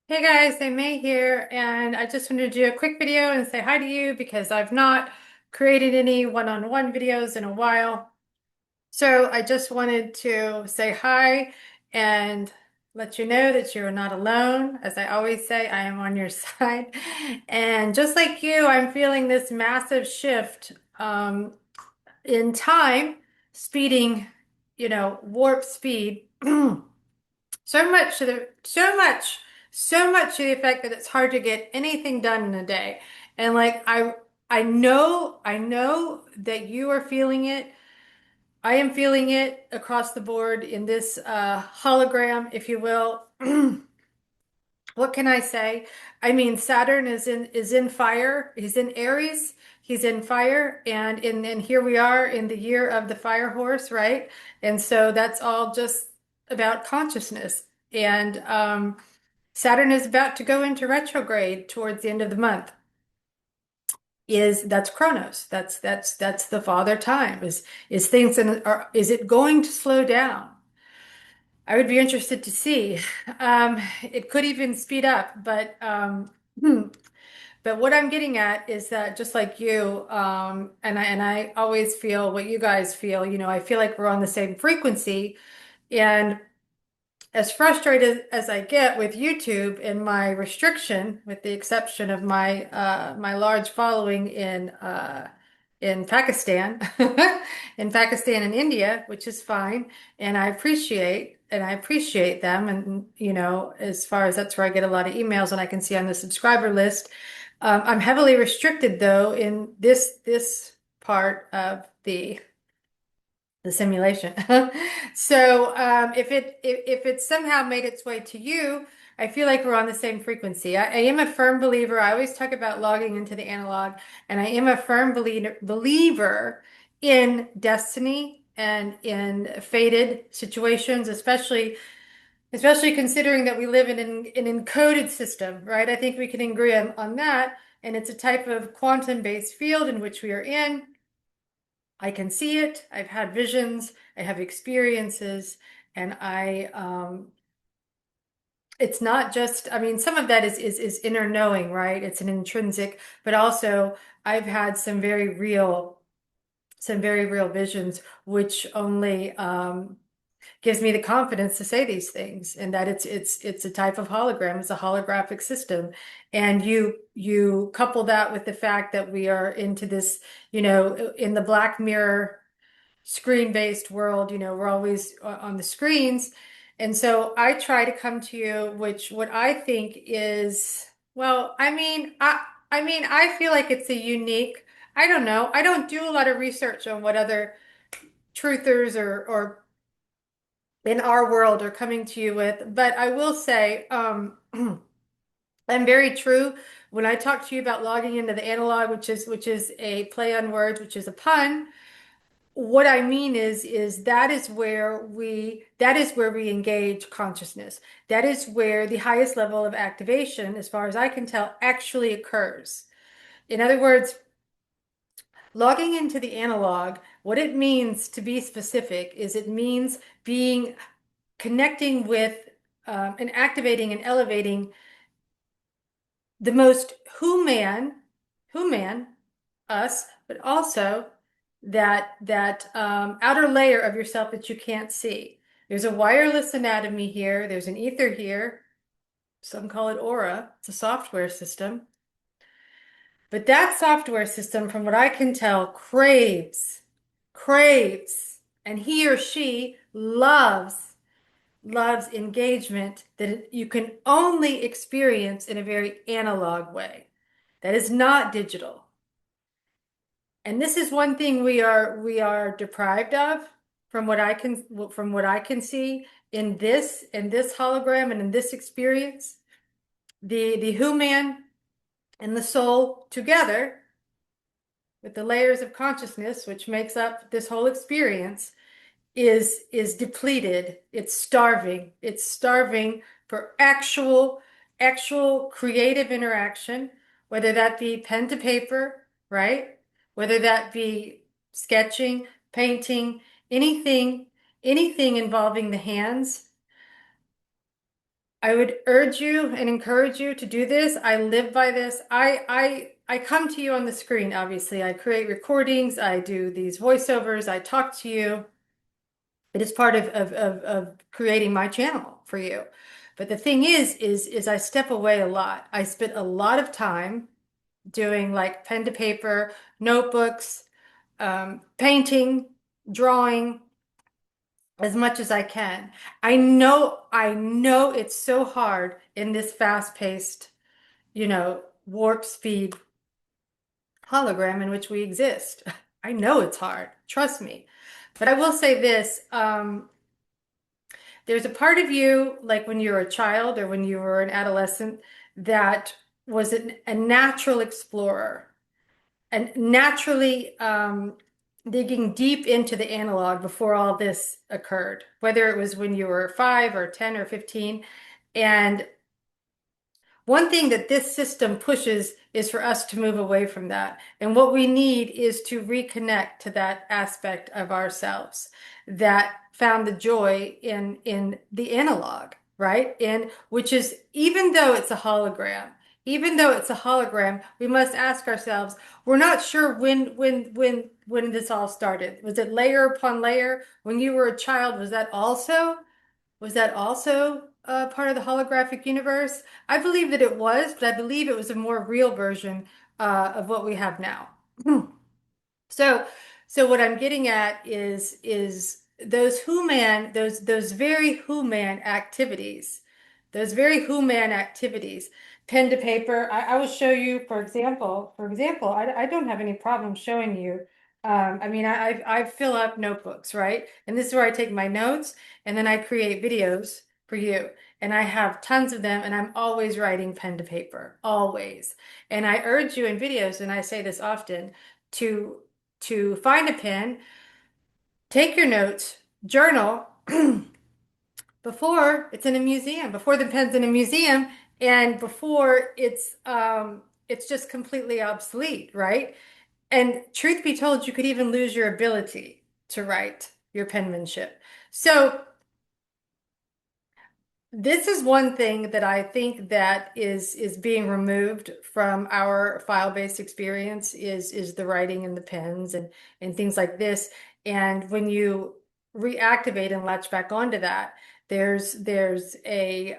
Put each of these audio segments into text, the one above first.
Hey guys, May here, and I just wanted to do a quick video and say hi to you because I've not created any one-on-one videos in a while. So I just wanted to say hi and let you know that you are not alone. As I always say, I am on your side. And just like you, I'm feeling this massive shift in time, speeding, warp speed. So much to the effect that it's hard to get anything done in a day. And like I know that you are feeling it. I am feeling it across the board in this hologram, if you will. What can I say? I mean, Saturn is in fire. He's in Aries. He's in fire, and here we are in the year of the fire horse, right? And so that's all just about consciousness. And Saturn is about to go into retrograde towards the end of the month. That's Chronos. That's the father time. Is things is it going to slow down? I would be interested to see. It could even speed up, hmm. But what I'm getting at is that just like you, and I always feel what you guys feel. I feel like we're on the same frequency, and as frustrated as I get with YouTube and my restriction, with the exception of my large following in Pakistan, in Pakistan and India, which is fine, and I appreciate them, and as far as that's where I get a lot of emails, and I can see on the subscriber list. I'm heavily restricted though in this part of the simulation. So if it somehow made its way to you, I feel like we're on the same frequency. I am a firm believer. I always talk about logging into the analog, and I am a firm believer in destiny and in fated situations, especially considering that we live in an encoded system, right? I think we can agree on that. And it's a type of quantum-based field in which we are in. I can see it. I've had visions. I have experiences, and it's not just, I mean, some of that is inner knowing, right? It's an intrinsic, but also I've had some very real visions, which only gives me the confidence to say these things, and that it's a type of hologram. It's a holographic system, and you couple that with the fact that we are into this, in the Black Mirror screen-based world. We're always on the screens. And so I try to come to you, which what I think is, well, I feel like it's a unique, I don't know. I don't do a lot of research on what other truthers or in our world are coming to you with, but I will say, I'm very true when I talk to you about logging into the analog, which is a play on words, which is a pun. What I mean is that is where we engage consciousness. That is where the highest level of activation, as far as I can tell, actually occurs. In other words, logging into the analog, what it means, to be specific, is it means being connecting with and activating and elevating the most who man, us, but also that outer layer of yourself that you can't see. There's a wireless anatomy here. There's an ether here. Some call it aura. It's a software system. But that software system, from what I can tell, craves, and he or she loves engagement that you can only experience in a very analog way. That is not digital. And this is one thing we are deprived of, from what I can see in this hologram and in this experience. The human and the soul together with the layers of consciousness, which makes up this whole experience, is depleted. It's starving. It's starving for actual creative interaction, whether that be pen to paper, right? Whether that be sketching, painting, anything, anything involving the hands. I would urge you and encourage you to do this. I live by this. I come to you on the screen, obviously. I create recordings, I do these voiceovers, I talk to you. It is part of creating my channel for you. But the thing is I step away a lot. I spend a lot of time doing like pen to paper, notebooks, painting, drawing as much as I can. I know it's so hard in this fast-paced, warp speed hologram in which we exist. I know it's hard, trust me. But I will say this, there's a part of you, like when you were a child or when you were an adolescent, that was a natural explorer and naturally digging deep into the analog before all this occurred, whether it was when you were 5 or 10 or 15. And one thing that this system pushes is for us to move away from that. And what we need is to reconnect to that aspect of ourselves that found the joy in the analog, right? In which is even though it's a hologram, we must ask ourselves, we're not sure when this all started. Was it layer upon layer? When you were a child, was that also part of the holographic universe? I believe that it was, but I believe it was a more real version of what we have now. So, so what I'm getting at is those those very who-man activities, pen to paper. I will show you, for example, I don't have any problem showing you. I mean, I fill up notebooks, right? And this is where I take my notes and then I create videos for you. And I have tons of them, and I'm always writing pen to paper, always. And I urge you in videos, and I say this often, to find a pen, take your notes, journal before it's in a museum, before the pen's in a museum, and before it's just completely obsolete, right? And truth be told, you could even lose your ability to write your penmanship. So this is one thing that I think that is being removed from our file-based experience is the writing and the pens and things like this. And when you reactivate and latch back onto that, there's a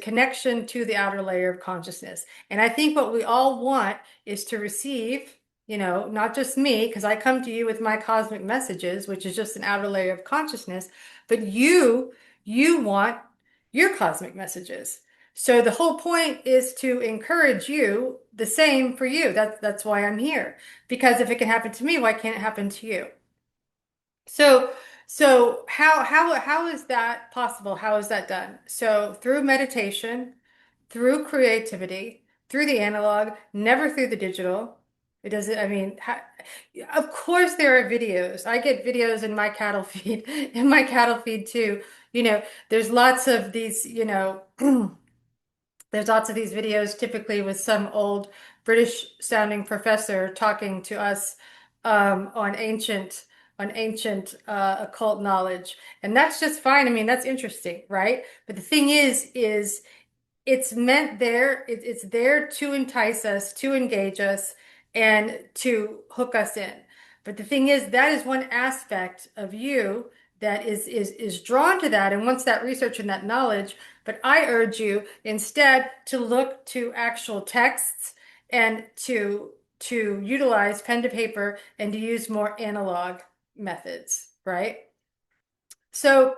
connection to the outer layer of consciousness. And I think what we all want is to receive, not just me, because I come to you with my cosmic messages, which is just an outer layer of consciousness, but you want your cosmic messages. So the whole point is to encourage you, the same for you. That's why I'm here. Because if it can happen to me, why can't it happen to you? So how is that possible? How is that done? So through meditation, through creativity, through the analog, never through the digital. It doesn't, I mean, of course there are videos. I get videos in my cattle feed, too. There's lots of these, there's lots of these videos typically with some old British sounding professor talking to us occult knowledge. And that's just fine. I mean, that's interesting, right? But the thing is it's meant there, it's there to entice us, to engage us, and to hook us in. But the thing is, that is one aspect of you that is drawn to that and wants that research and that knowledge. But I urge you instead to look to actual texts and to utilize pen to paper and to use more analog methods, right? So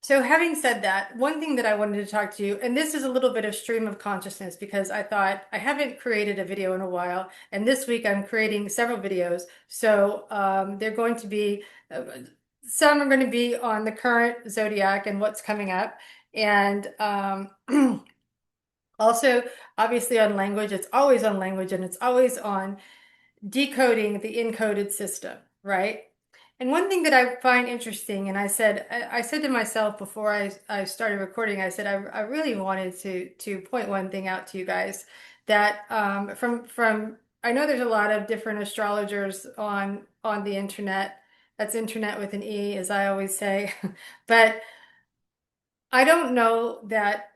so having said that, one thing that I wanted to talk to you, and this is a little bit of stream of consciousness because I thought I haven't created a video in a while, and this week I'm creating several videos. So they're going to be, some are going to be on the current zodiac and what's coming up, and also obviously on language. It's always on language, and it's always on decoding the encoded system, right? And one thing that I find interesting, and I said to myself before I started recording, I said I really wanted to point one thing out to you guys that from I know there's a lot of different astrologers on the internet. That's internet with an E, as I always say, but I don't know that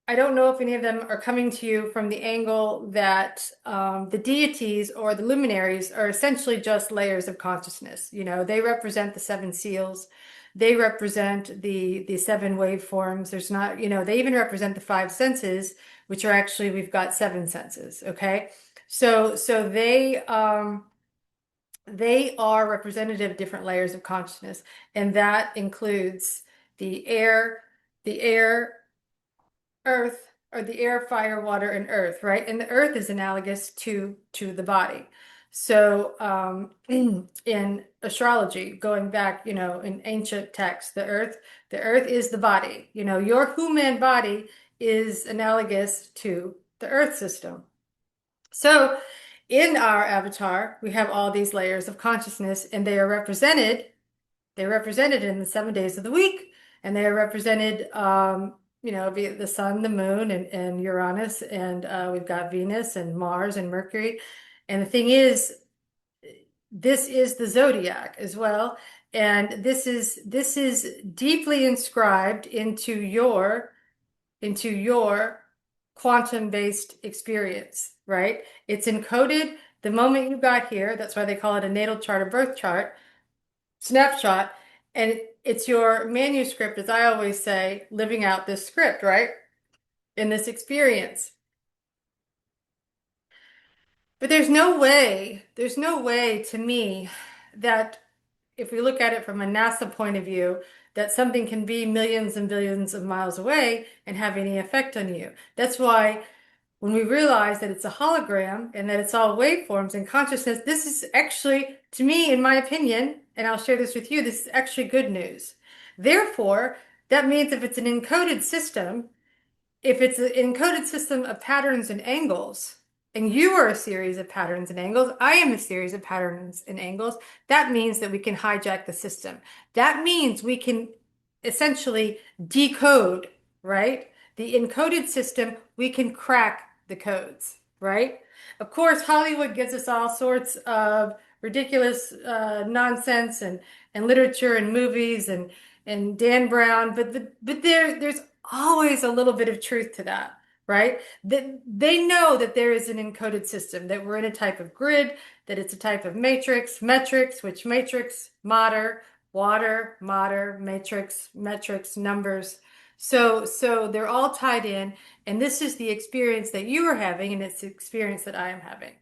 I don't know if any of them are coming to you from the angle that the deities or the luminaries are essentially just layers of consciousness. You know, they represent the seven seals. They represent the seven waveforms. There's not, you know, they even represent the five senses, which are actually, we've got seven senses. Okay. So they are representative of different layers of consciousness, and that includes the air, earth, or the air, fire, water, and earth, right? And the earth is analogous to the body. So in astrology, going back, you know, in ancient texts, the earth is the body. You know, your human body is analogous to the earth system. So in our avatar, we have all these layers of consciousness, and they're represented in the 7 days of the week, and they are represented, you know, via the sun, the moon, and Uranus, and we've got Venus and Mars and Mercury. And the thing is, this is the zodiac as well, and this is deeply inscribed into your quantum-based experience, right? It's encoded the moment you got here. That's why they call it a natal chart, a birth chart snapshot, and it's your manuscript, as I always say, living out this script, right? In this experience. But there's no way to me that if we look at it from a NASA point of view, that something can be millions and billions of miles away and have any effect on you. That's why when we realize that it's a hologram and that it's all waveforms and consciousness, this is actually, to me, in my opinion, and I'll share this with you, this is actually good news. Therefore, that means if it's an encoded system, if it's an encoded system of patterns and angles, and you are a series of patterns and angles, I am a series of patterns and angles, that means that we can hijack the system. That means we can essentially decode, right? The encoded system, we can crack the codes, right? Of course, Hollywood gives us all sorts of ridiculous nonsense and literature and movies and Dan Brown, but there's always a little bit of truth to that, right? That they know that there is an encoded system, that we're in a type of grid, that it's a type of matrix, metrics, which matrix, matter, water, matter, matrix, metrics, numbers. So they're all tied in, and this is the experience that you are having, and it's the experience that I am having.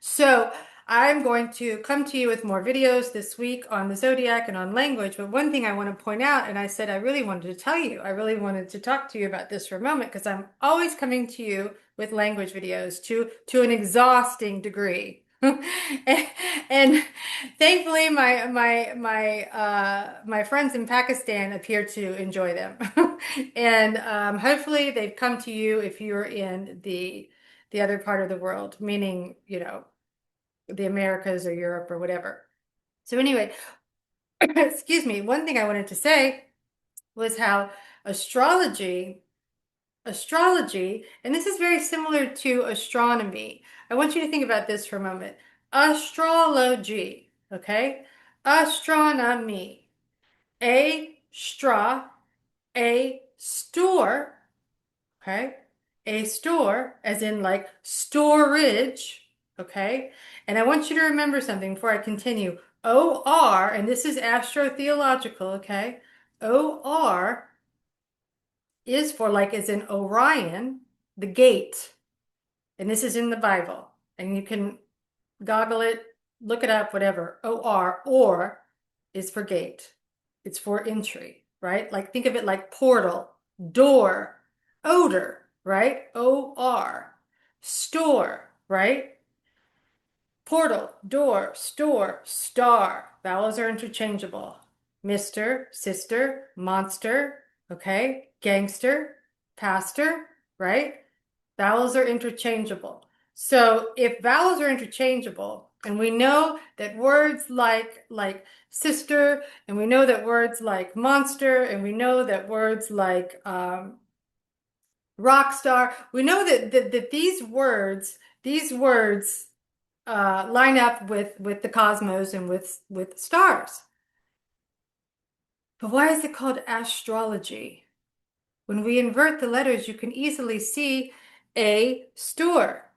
So I'm going to come to you with more videos this week on the zodiac and on language. But one thing I want to point out, and I said I really wanted to tell you, I really wanted to talk to you about this for a moment, because I'm always coming to you with language videos to an exhausting degree. And thankfully my friends in Pakistan appear to enjoy them. And hopefully they've come to you if you're in the other part of the world, meaning, you know, the Americas or Europe or whatever. So anyway, excuse me, one thing I wanted to say was how astrology, and this is very similar to astronomy. I want you to think about this for a moment. Astrology, okay? Astronomy. A store, okay? A store, as in like storage, okay? And I want you to remember something before I continue. OR, and this is astrotheological, okay? OR is for, like, as in Orion, the gate. And this is in the Bible. And you can goggle it, look it up, whatever. Or is for gate. It's for entry, right? Like, think of it like portal, door, odor, right? OR. Store, right? Portal, door, store, star. Vowels are interchangeable. Mister, sister, monster, okay? Gangster, pastor, right? Vowels are interchangeable. So if vowels are interchangeable, and we know that words like sister, and we know that words like monster, and we know that words like rock star, we know that these words line up with the cosmos and with stars. But why is it called astrology? When we invert the letters, you can easily see a store,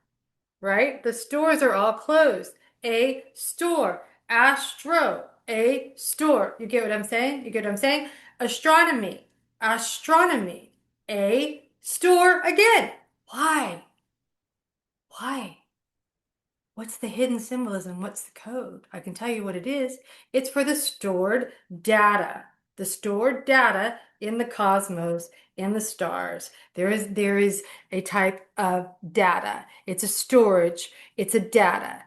right? The stores are all closed. A store, astro, a store. You get what I'm saying? You get what I'm saying? Astronomy, astronomy, a store again. Why? Why? What's the hidden symbolism? What's the code? I can tell you what it is. It's for the stored data in the cosmos, in the stars. There is a type of data. It's a storage. It's a data.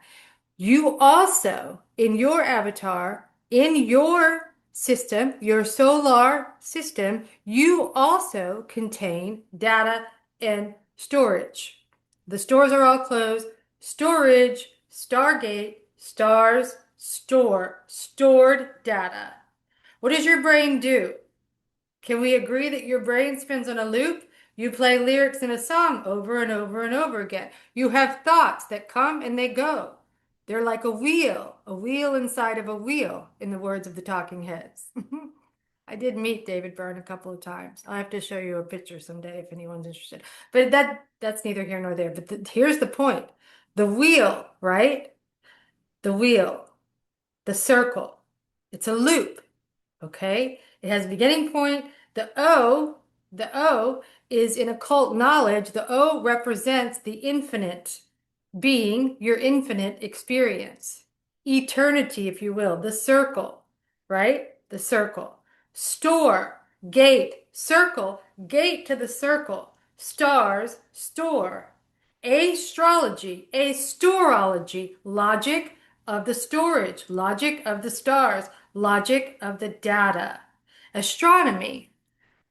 You also, in your avatar, in your system, your solar system, you also contain data and storage. The stores are all closed. Storage, Stargate, stars, store, stored data. What does your brain do? Can we agree that your brain spins on a loop? You play lyrics in a song over and over and over again. You have thoughts that come and they go. They're like a wheel inside of a wheel, in the words of the Talking Heads. I did meet David Byrne a couple of times. I'll have to show you a picture someday if anyone's interested. But that's neither here nor there. But here's the point. The wheel, right? The wheel, the circle. It's a loop. Okay? It has a beginning point. The O is in occult knowledge. The O represents the infinite being, your infinite experience. Eternity, if you will, the circle, right? The circle. Store, gate, circle, gate to the circle. Stars, store. Astrology, astorology, logic of the storage, logic of the stars, logic of the data. Astronomy,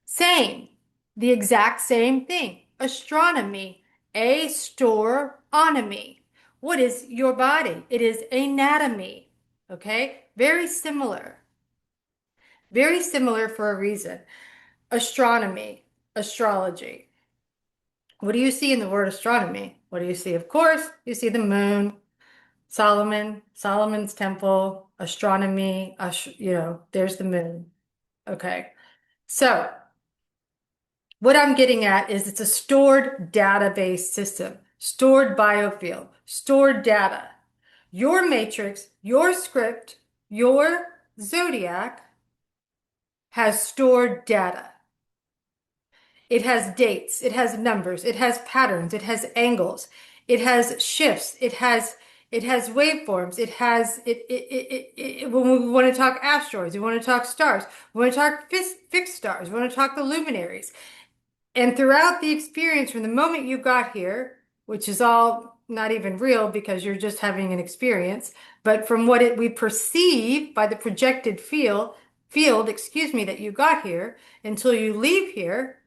same, the exact same thing. Astronomy, astronomy. What is your body? It is anatomy. Okay? Very similar for a reason. Astronomy, astrology. What do you see in the word astronomy? What do you see? Of course, you see the moon, Solomon's temple, astronomy, there's the moon. Okay. So, what I'm getting at is it's a stored database system, stored biofield, stored data. Your matrix, your script, your zodiac has stored data. It has dates, it has numbers, it has patterns, it has angles, it has shifts, it has waveforms, it has when we want to talk asteroids, we want to talk stars, we want to talk fixed stars, we want to talk the luminaries. And throughout the experience, from the moment you got here, which is all not even real because you're just having an experience, but from what we perceive by the projected field, that you got here until you leave here,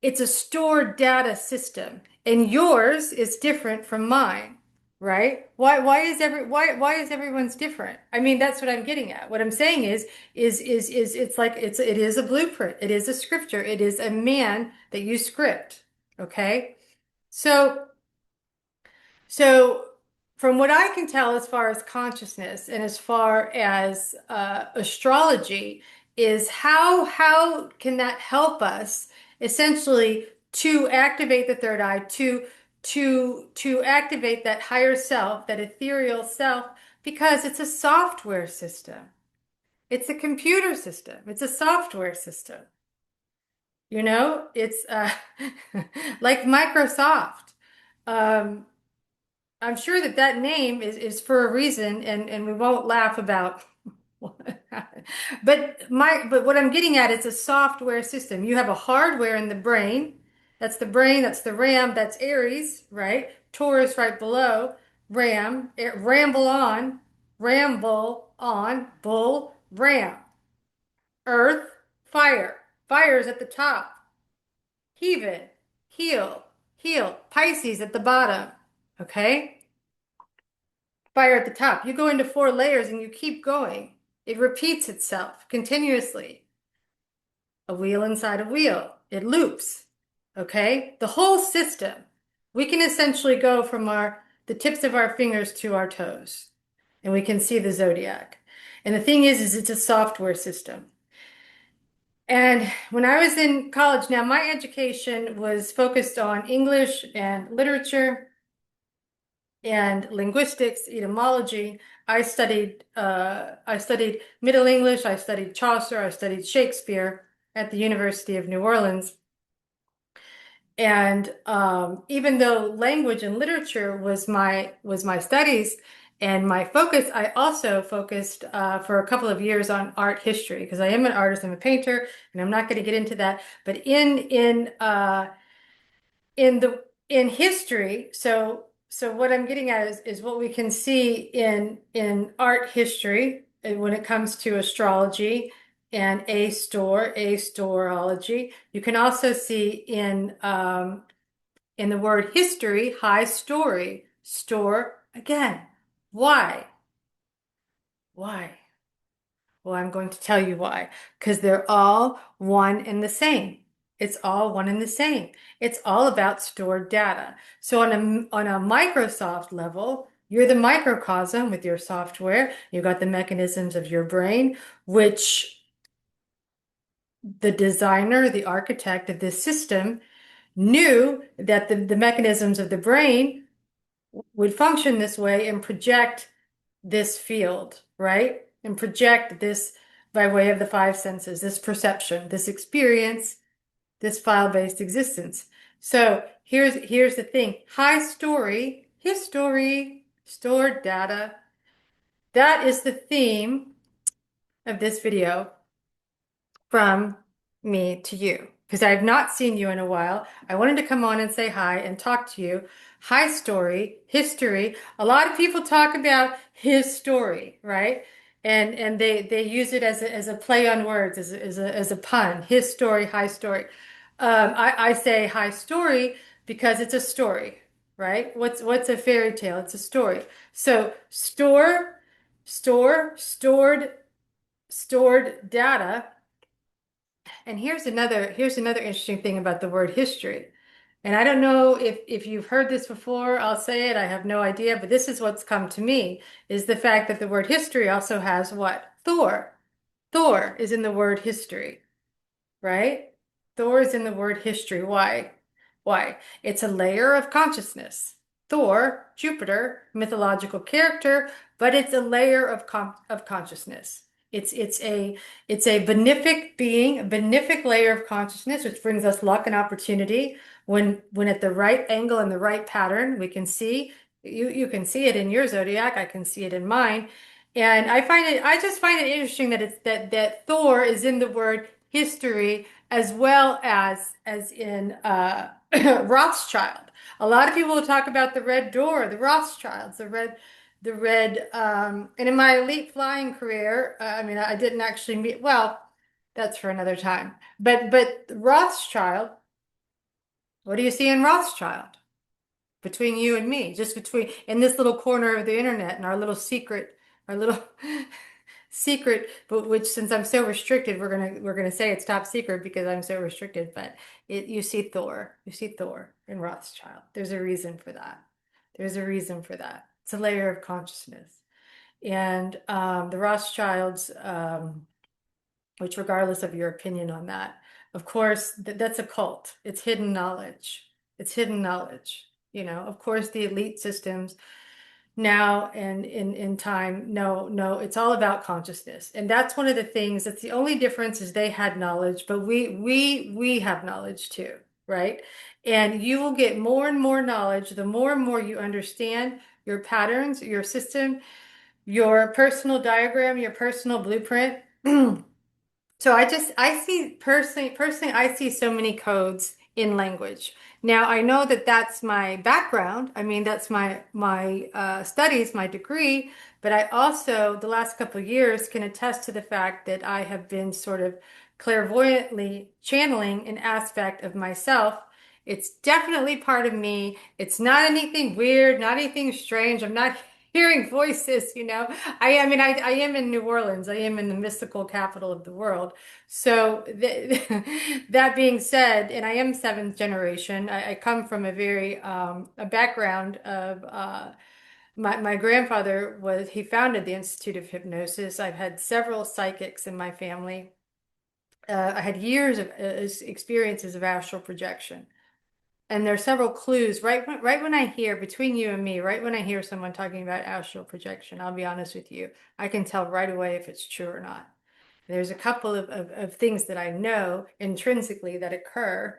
it's a stored data system, and yours is different from mine, right? Why is everyone's different? I mean, that's what I'm getting at. What I'm saying is it is a blueprint, it is a scripture, it is a man that you script. Okay. So so, from what I can tell, as far as consciousness and as far as astrology, is how can that help us essentially to activate the third eye, to activate that higher self, that ethereal self, because it's a software system. It's a computer system. It's a software system. It's like Microsoft. Um, I'm sure that name is for a reason, and we won't laugh about what happened. But what I'm getting at, it's a software system. You have a hardware in the brain. That's the brain, that's the RAM, that's Aries, right? Taurus right below, Ram, ramble on, bull, ram. Earth, fire. Fire's at the top. Heaven, heel. Pisces at the bottom. Okay? Fire at the top. You go into 4 layers and you keep going. It repeats itself continuously. A wheel inside a wheel. It loops. Okay? The whole system. We can essentially go from the tips of our fingers to our toes, and we can see the zodiac. And the thing is it's a software system. And when I was in college, now my education was focused on English and literature and linguistics, etymology. I studied Middle English, I studied Chaucer, I studied Shakespeare at the University of New Orleans. And even though language and literature was my studies and my focus, I also focused for a couple of years on art history because I am an artist, I'm a painter, and I'm not going to get into that. But in history, so what I'm getting at is what we can see in art history when it comes to astrology and astorology. You can also see in the word history, high story, store again. Why? Why? Well, I'm going to tell you why. Because they're all one and the same. It's all one and the same. It's all about stored data. So on a Microsoft level, you're the microcosm with your software. You've got the mechanisms of your brain, which the designer, the architect of this system knew that the mechanisms of the brain would function this way and project this field, right? And project this by way of the five senses, this perception, this experience, this file-based existence. So here's the thing. High story, history, stored data. That is the theme of this video from me to you because I have not seen you in a while. I wanted to come on and say hi and talk to you. Hi story, history. A lot of people talk about his story, right? And they use it as a play on words, as a pun. His story, high story. I say high story because it's a story, right? What's a fairy tale? It's a story. So stored data. And here's another interesting thing about the word history. And I don't know if you've heard this before, I'll say it, I have no idea, but this is what's come to me, is the fact that the word history also has what? Thor. Thor is in the word history, right? Thor is in the word history. Why? Why? It's a layer of consciousness. Thor, Jupiter, mythological character, but it's a layer of consciousness. It's a benefic being, a benefic layer of consciousness, which brings us luck and opportunity. When at the right angle and the right pattern, we can see you can see it in your zodiac. I can see it in mine. And I just find it interesting that that Thor is in the word history as well as in Rothschild. A lot of people will talk about the red door, the Rothschilds, and in my elite flying career, I mean, I didn't actually meet, well, that's for another time. But Rothschild, what do you see in Rothschild? Between you and me, just between in this little corner of the internet and our little secret, but which since I'm so restricted, we're gonna say it's top secret because I'm so restricted. But you see Thor in Rothschild. There's a reason for that. There's a reason for that. It's a layer of consciousness, and the Rothschilds, which regardless of your opinion on that, of course, that's a cult. It's hidden knowledge. It's hidden knowledge. Of course, the elite systems now and in time, no, it's all about consciousness. And that's one of the things, that's the only difference is they had knowledge, but we have knowledge too, right? And you will get more and more knowledge the more and more you understand your patterns, your system, your personal diagram, your personal blueprint. So I see personally, I see so many codes in language. Now I know that that's my background. I mean, that's my studies, my degree. But I also, the last couple of years, can attest to the fact that I have been sort of clairvoyantly channeling an aspect of myself. It's definitely part of me. It's not anything weird, not anything strange. I'm not hearing voices. I am in New Orleans. I am in the mystical capital of the world. So that being said, and I am seventh generation. I come from a background of My grandfather he founded the Institute of Hypnosis. I've had several psychics in my family. I had years of experiences of astral projection. And there are several clues right when I hear between you and me, right when I hear someone talking about astral projection, I'll be honest with you, I can tell right away if it's true or not. There's a couple of things that I know intrinsically that occur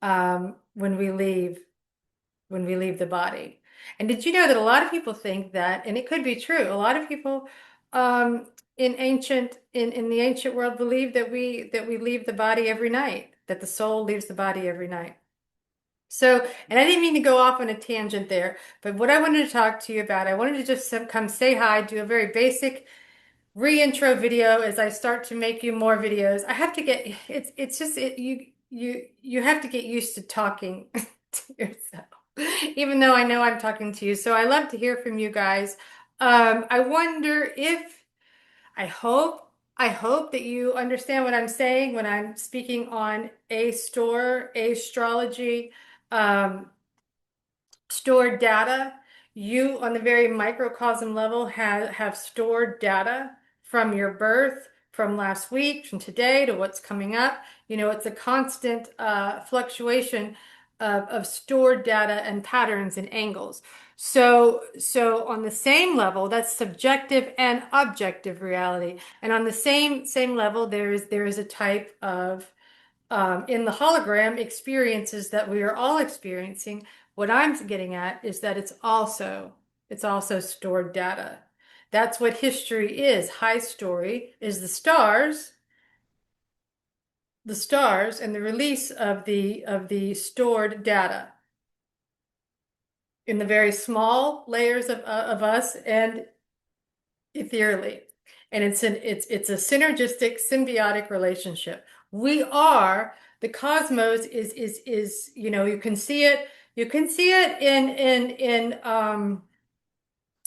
when we leave the body. And did you know that a lot of people think that, and it could be true, a lot of people um, in the ancient world believe that we leave the body every night, that the soul leaves the body every night. So, and I didn't mean to go off on a tangent there, but what I wanted to talk to you about, I wanted to just come say hi, do a very basic re-intro video as I start to make you more videos. I have to get it's just you have to get used to talking to yourself, even though I know I'm talking to you. So I love to hear from you guys. I wonder if I hope that you understand what I'm saying when I'm speaking on a store, astrology. Um, stored data. You, on the very microcosm level, have stored data from your birth, from last week, from today to what's coming up. You know, it's a constant fluctuation of stored data and patterns and angles. So on the same level, that's subjective and objective reality. And on the same level, there is a type of in the hologram experiences that we are all experiencing. What I'm getting at is that it's also stored data. That's what history is. High story is the stars and the release of the stored data in the very small layers of us and ethereally. And it's a synergistic, symbiotic relationship. We are the cosmos is you can see it. You can see it in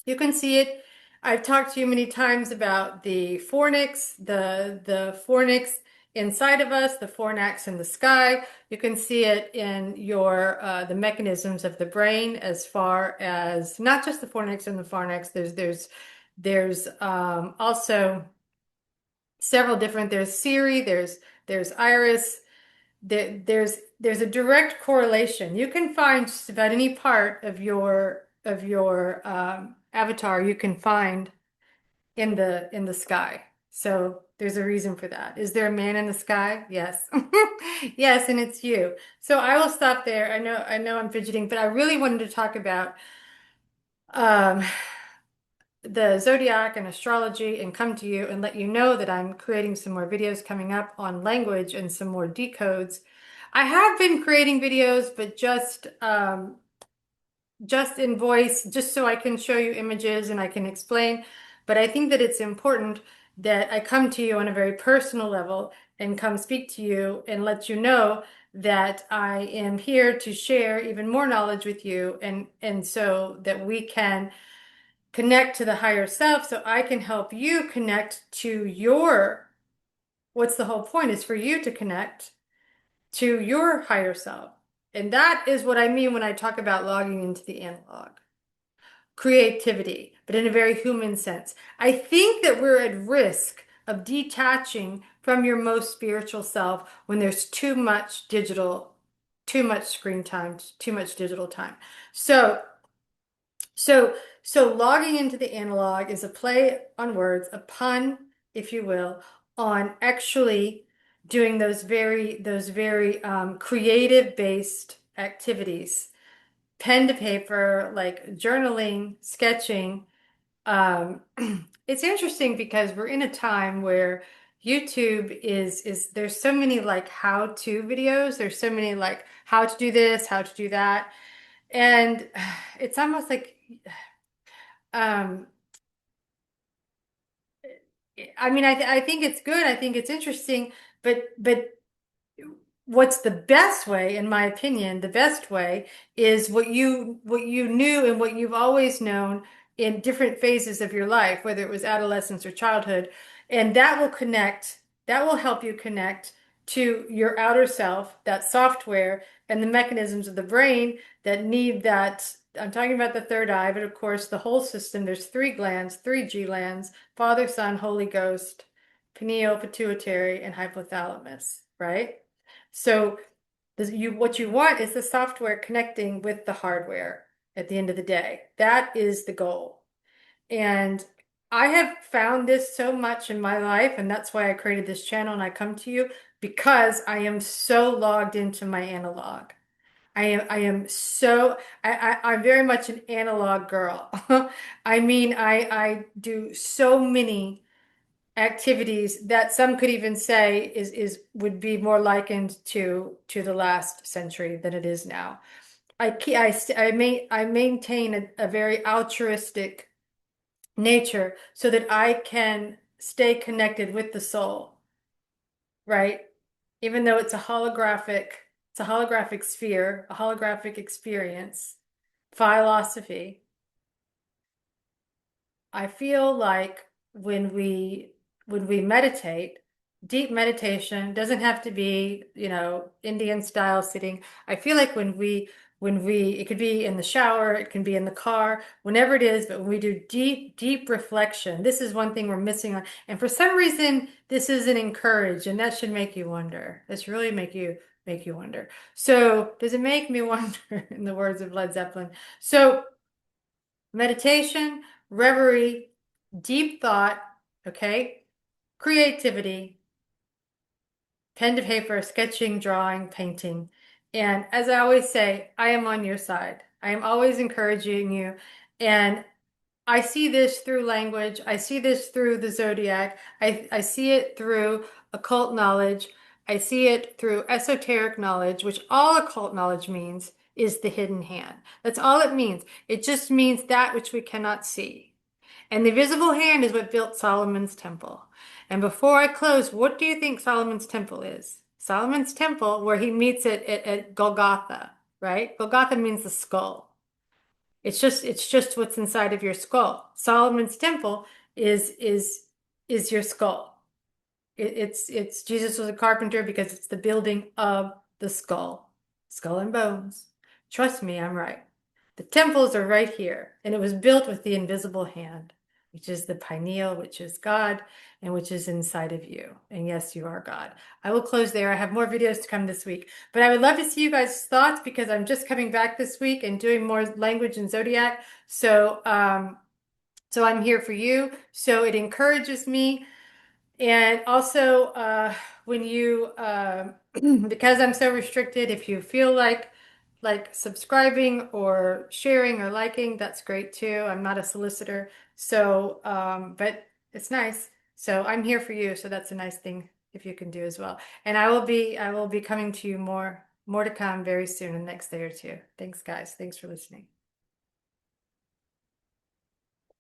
you can see it. I've talked to you many times about the fornix, the fornix inside of us, the fornax in the sky. You can see it in your the mechanisms of the brain, as far as not just the fornix and the fornax. There's also several different. There's Siri. There's Iris. There's a direct correlation. You can find just about any part of your avatar you can find in the sky. So there's a reason for that. Is there a man in the sky? Yes. Yes, and it's you. So I will stop there. I know I'm fidgeting, but I really wanted to talk about um, the zodiac and astrology and come to you and let you know that I'm creating some more videos coming up on language and some more decodes. I have been creating videos, but just in voice, just so I can show you images and I can explain. But I think that it's important that I come to you on a very personal level and come speak to you and let you know that I am here to share even more knowledge with you and so that we can connect to the higher self so I can help you connect to what's the whole point is for you to connect to your higher self. And that is what I mean when I talk about logging into the analog. Creativity, but in a very human sense. I think that we're at risk of detaching from your most spiritual self when there's too much screen time, too much digital time. So so, so logging into the analog is a play on words, a pun, if you will, on actually doing those very creative based activities, pen to paper, like journaling, sketching. Um, it's interesting because we're in a time where YouTube is there's so many like how-to videos. There's so many like how to do this, how to do that. And it's almost like um, I mean, I think it's good. I think it's interesting, but what's the best way, in my opinion, the best way is what you knew and what you've always known in different phases of your life, whether it was adolescence or childhood, and that will help you connect to your outer self, that software, and the mechanisms of the brain that need that. I'm talking about the third eye, but of course, the whole system, there's three glands, three G lands, Father, Son, Holy Ghost, pineal, pituitary, and hypothalamus, right? So what you want is the software connecting with the hardware at the end of the day. That is the goal. And I have found this so much in my life, and that's why I created this channel and I come to you because I am so logged into my analog. I am so I'm very much an analog girl. I mean, I do so many activities that some could even say is would be more likened to the last century than it is now. I maintain a very altruistic nature so that I can stay connected with the soul, right? Even though it's a holographic sphere, a holographic experience, philosophy. I feel like when we meditate, deep meditation doesn't have to be, Indian style sitting. I feel like when we it could be in the shower, it can be in the car, whenever it is, but when we do deep reflection, this is one thing we're missing on. And for some reason, this isn't encouraged, and that should make you wonder. This really make you wonder. So does it make me wonder, in the words of Led Zeppelin? So meditation, reverie, deep thought, okay? Creativity, pen to paper, sketching, drawing, painting. And as I always say, I am on your side. I am always encouraging you. And I see this through language. I see this through the zodiac. I see it through occult knowledge. I see it through esoteric knowledge, which all occult knowledge means is the hidden hand. That's all it means. It just means that which we cannot see. And the visible hand is what built Solomon's temple. And before I close, what do you think Solomon's temple is? Solomon's temple, where he meets at Golgotha, right? Golgotha means the skull. It's just what's inside of your skull. Solomon's temple is your skull. It's Jesus was a carpenter because it's the building of the skull, skull and bones. Trust me, I'm right. The temples are right here, and it was built with the invisible hand, which is the pineal, which is God, and which is inside of you. And yes, you are God. I will close there. I have more videos to come this week, but I would love to see you guys' thoughts because I'm just coming back this week and doing more language and zodiac. So I'm here for you. So it encourages me. And also, when you, because I'm so restricted, if you feel like subscribing or sharing or liking, that's great too. I'm not a solicitor, so but it's nice. So I'm here for you. So that's a nice thing if you can do as well. And I will be coming to you more to come very soon in the next day or two. Thanks, guys. Thanks for listening.